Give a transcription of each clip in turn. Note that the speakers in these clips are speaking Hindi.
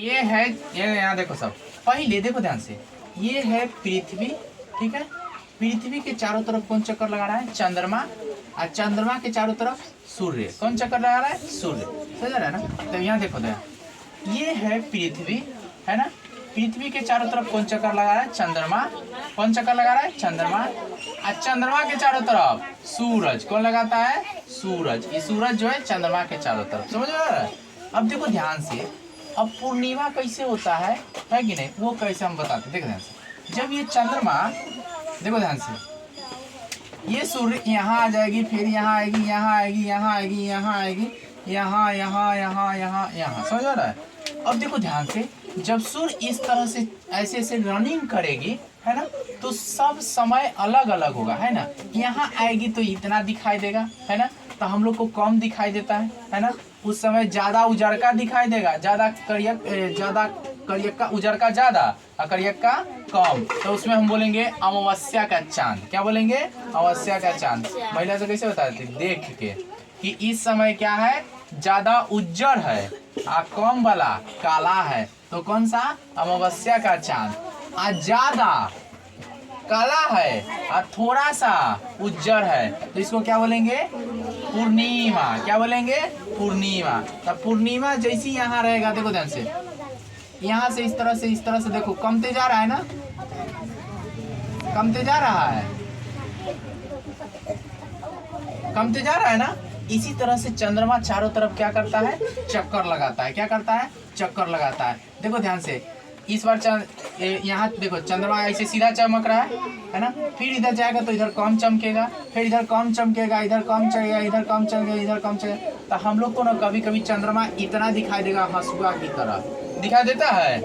ये है, ये यहाँ देखो सब, पहले देखो ध्यान से, ये है पृथ्वी, ठीक है। पृथ्वी के चारों तरफ कौन चक्कर लगा रहा है? चंद्रमा। और चंद्रमा के चारों तरफ सूर्य। कौन चक्कर लगा रहा है? सूर्य। समझ रहा है ना? तो यहाँ देखो ये है पृथ्वी, है ना। पृथ्वी के चारों तरफ कौन चक्कर लगा रहा है? चंद्रमा। कौन चक्कर लगा रहा है? चंद्रमा। और चंद्रमा के चारों तरफ सूरज। कौन लगाता है? सूरज। ये सूरज जो है चंद्रमा के चारों तरफ। समझ रहा है? अब देखो ध्यान से, अब पूर्णिमा कैसे होता है कि नहीं, वो कैसे हम बताते। देखो ध्यान से, जब ये चंद्रमा, देखो ध्यान से, ये सूर्य यहाँ आ जाएगी, फिर यहाँ आएगी, यहाँ आएगी, यहाँ आएगी, यहाँ आएगी, यहाँ यहाँ यहाँ यहाँ यहाँ। समझ आ रहा है? अब देखो ध्यान से, जब सूर्य इस तरह से ऐसे ऐसे रनिंग करेगी, है ना, तो सब समय अलग अलग होगा, है ना। यहाँ आएगी तो इतना दिखाई देगा, है ना, तो हम लोग को कम दिखाई देता है ना। उस समय ज्यादा उजरका दिखाई देगा, ज्यादा करियक्का उजरका ज्यादा और करियक्का कम। तो उसमें हम बोलेंगे अमावस्या का चांद। क्या बोलेंगे? अमावस्या का चांद। महिला से कैसे बताते? देख के कि इस समय क्या है, ज्यादा उज्जर है और कम वाला काला है, तो कौन सा? अमावस्या का चांद। और ज्यादा काला है और थोड़ा सा उज्जर है, तो इसको क्या बोलेंगे? पूर्णिमा। क्या बोलेंगे? पूर्णिमा। तब पूर्णिमा जैसी यहाँ रहेगा, देखो ध्यान से, यहाँ से इस तरह से देखो, कमते जा रहा है ना, कमते जा रहा है, कमते जा रहा है ना। इसी तरह से चंद्रमा चारों तरफ क्या करता है? चक्कर लगाता है। क्या करता है? चक्कर लगाता है। देखो ध्यान से, इस बार यहाँ देखो, चंद्रमा ऐसे सीधा चमक रहा है ना, फिर इधर जाएगा तो इधर कम चमकेगा, फिर इधर कम चमकेगा, इधर कम चलेगा, इधर कम चलेगा, इधर कम चलेगा। तो हम लोग को ना कभी कभी चंद्रमा इतना दिखाई देगा, हंसुआ की तरह दिखाई देता है,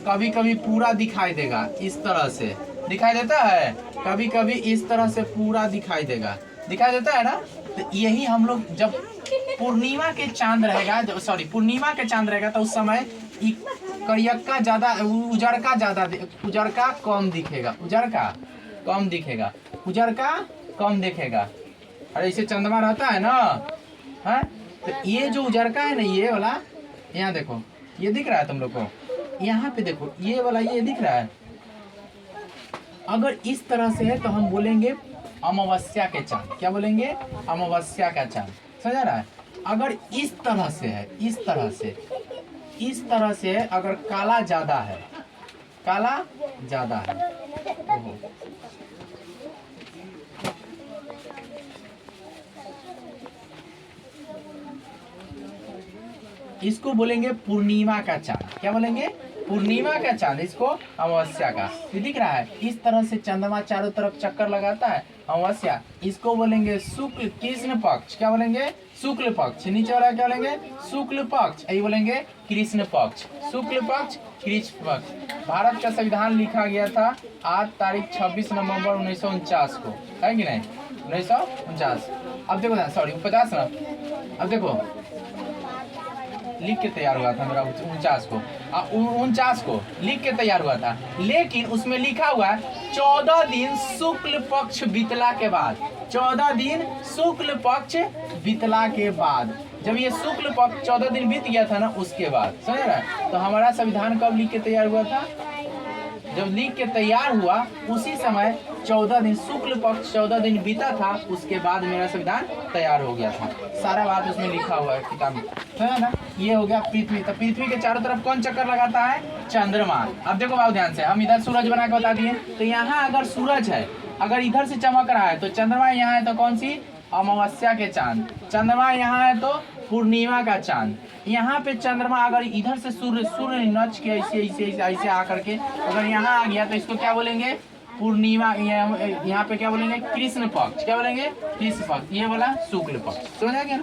कभी कभी पूरा दिखाई देगा, इस तरह से दिखाई देता है, कभी कभी इस तरह से पूरा दिखाई देगा, दिखाई देता है ना। तो यही हम लोग जब पूर्णिमा के चांद रहेगा, पूर्णिमा के चांद रहेगा, तो उस समय करियक्का ज्यादा, उजरका ज्यादा, उजरका कम दिखेगा, उजरका कम दिखेगा, उजरका कम दिखेगा। अरे ऐसे चंद्रमा रहता है ना, है, तो ये जो उजरका है ना, ये वाला, यहाँ देखो, ये दिख रहा है तुम लोग को, यहाँ पे देखो, ये वाला ये दिख रहा है। अगर इस तरह से है तो हम बोलेंगे अमावस्या के चांद। क्या बोलेंगे? अमावस्या का चांद। समझ रहा है? अगर इस तरह से है, इस तरह से, इस तरह से है, अगर काला ज्यादा है, काला ज्यादा है, इसको बोलेंगे पूर्णिमा का चांद। क्या बोलेंगे? पूर्णिमा का चांद, इसको अमावस्या का। ये दिख रहा है, इस तरह से चंद्रमा चारों तरफ चक्कर लगाता है, अमावस्या, इसको बोलेंगे शुक्ल कृष्ण पक्ष। क्या बोलेंगे? शुक्ल पक्ष। नीचे वाला क्या बोलेंगे? शुक्ल पक्ष। यही बोलेंगे कृष्ण पक्ष। शुक्ल पक्ष, कृष्ण पक्ष। भारत का संविधान लिखा गया था आज तारीख 26 नवंबर 1949 को, है कि नहीं? 1949। अब देखो ना, सॉरी 50 ना, अब देखो लिख के तैयार हुआ था मेरा 49 को, 49 को लिख के तैयार हुआ था, लेकिन उसमें लिखा हुआ है 14 दिन शुक्ल पक्ष बीतला के बाद, 14 दिन शुक्ल पक्ष बीतला के बाद। जब ये शुक्ल पक्ष 14 दिन बीत गया था ना, उसके बाद। समझ रहा है? तो हमारा संविधान कब लिख के तैयार हुआ था? जब लिख के तैयार हुआ उसी समय 14 दिन शुक्ल पक्ष 14 दिन बीता था, उसके बाद मेरा संविधान तैयार हो गया था। सारा बात उसमें लिखा हुआ है किताब में, है ना। ये हो गया पृथ्वी। तो पृथ्वी के चारों तरफ कौन चक्कर लगाता है? चंद्रमा। अब देखो बहुत ध्यान से, हम इधर सूरज बना के बता दिए, तो यहाँ अगर सूरज है, अगर इधर से चमक रहा है तो चंद्रमा यहाँ है, तो कौन सी? अमावस्या के चांद। चंद्रमा यहाँ है तो पूर्णिमा का चांद। यहाँ पे चंद्रमा अगर इधर से सूर्य नच के ऐसे ऐसे ऐसे आकर के अगर यहाँ आ गया, तो इसको क्या बोलेंगे? पूर्णिमा। यहाँ पे क्या बोलेंगे? कृष्ण पक्ष। क्या बोलेंगे? कृष्ण पक्ष। ये वाला शुक्ल पक्ष। समझ आ गया ना?